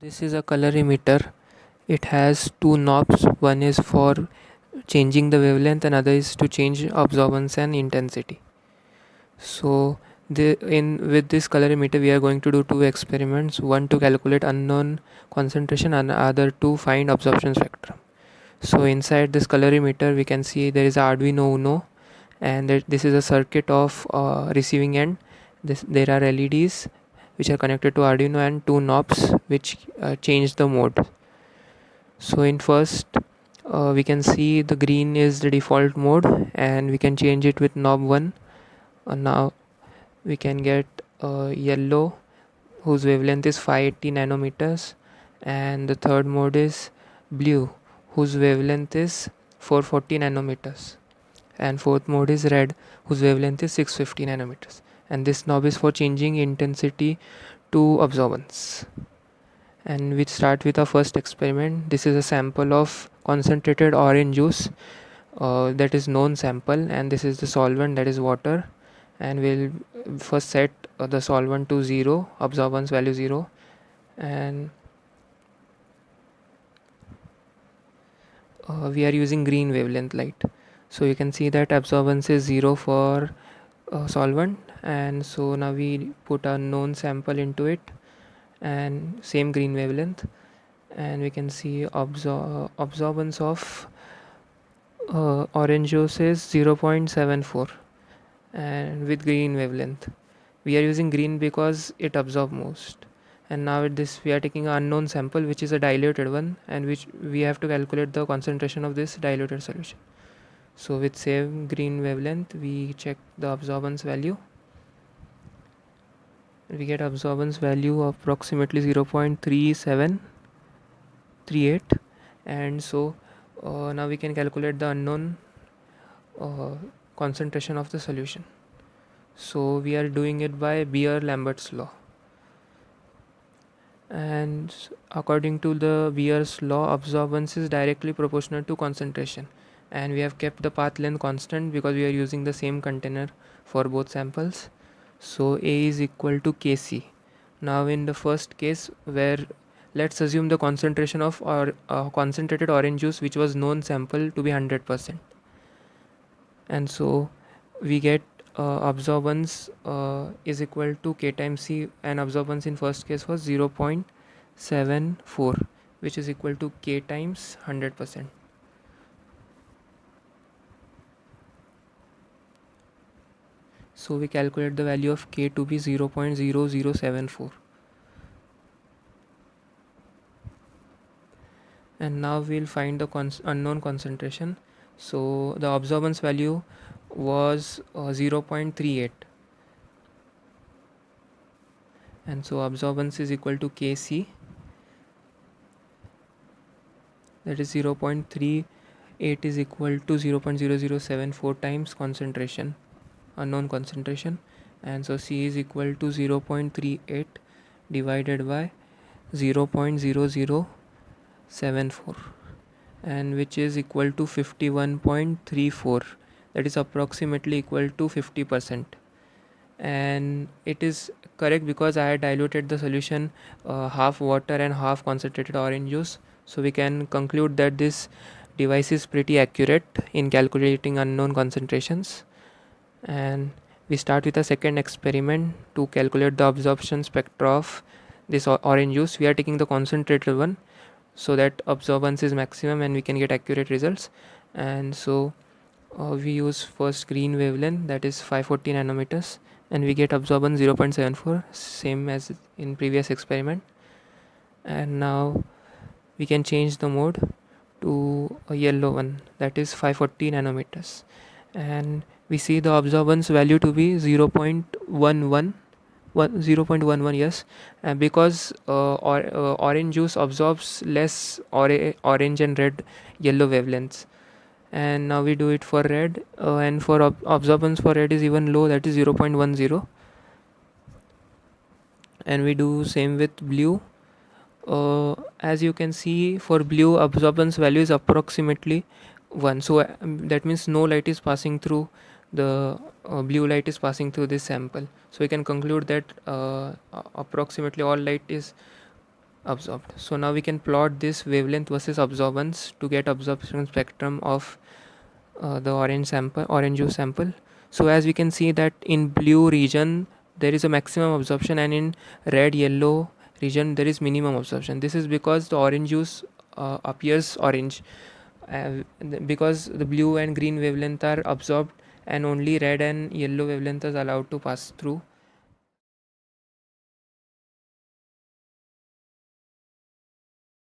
This is a colorimeter. It has two knobs. One is for changing the wavelength and other is to change absorbance and intensity. So in with this colorimeter we are going to do two experiments, one to calculate unknown concentration and other to find absorption spectrum. So inside this colorimeter we can see there is a Arduino Uno, and this is a circuit of receiving end. There are LEDs which are connected to Arduino and two knobs which change the mode. So in first we can see the green is the default mode and we can change it with knob 1. Now we can get yellow whose wavelength is 580 nanometers, and the third mode is blue whose wavelength is 440 nanometers, and fourth mode is red whose wavelength is 650 nanometers, and this knob is for changing intensity to absorbance. And we start with our first experiment. This is a sample of concentrated orange juice, that is known sample, and this is the solvent, that is water. And we'll first set the solvent to 0, absorbance value 0, and we are using green wavelength light. So you can see that absorbance is 0 for solvent, and so now we put a known sample into it and same green wavelength, and we can see absorbance of orange juice is 0.74, and with green wavelength we are using green because it absorbs most. And now with this we are taking an unknown sample which is a diluted one, and which we have to calculate the concentration of this diluted solution. So with same green wavelength we check the absorbance value. We get absorbance value of approximately 0.3738, and so now we can calculate the unknown uh, concentration of the solution. So we are doing it by Beer-Lambert's law, and according to the Beer's law, absorbance is directly proportional to concentration, and we have kept the path length constant because we are using the same container for both samples. So A is equal to Kc. Now in the first case, where let's assume the concentration of our concentrated orange juice which was known sample to be 100%, and so we get absorbance is equal to K times C, and absorbance in first case was 0.74, which is equal to K times 100%. So we calculate the value of K to be 0.0074, and now we'll find the unknown concentration. So the absorbance value was 0.38, and so absorbance is equal to Kc, that is 0.38 is equal to 0.0074 times concentration, unknown concentration, and so C is equal to 0.38 divided by 0.0074, and which is equal to 51.34, that is approximately equal to 50%. And it is correct because I had diluted the solution half water and half concentrated orange juice, so we can conclude that this device is pretty accurate in calculating unknown concentrations. And we start with a second experiment to calculate the absorption spectra of this orange juice. We are taking the concentrated one so that absorbance is maximum and we can get accurate results. And so we use first green wavelength, that is 540 nanometers, and we get absorbance 0.74, same as in previous experiment. And now we can change the mode to a yellow one, that is 540 nanometers, and we see the absorbance value to be 0.11, 0.11, yes, because orange juice absorbs less orange and red yellow wavelengths. And now we do it for red, and for absorbance for red is even low, that is 0.10, and we do same with blue. As you can see, for blue absorbance value is approximately 1, so that means no light is passing through the blue light is passing through this sample, so we can conclude that approximately all light is absorbed. So now we can plot this wavelength versus absorbance to get absorption spectrum of the orange juice sample. So as we can see that in blue region there is a maximum absorption, and in red yellow region there is minimum absorption. This is because the orange juice appears orange, because the blue and green wavelength are absorbed and only red and yellow wavelength is allowed to pass through.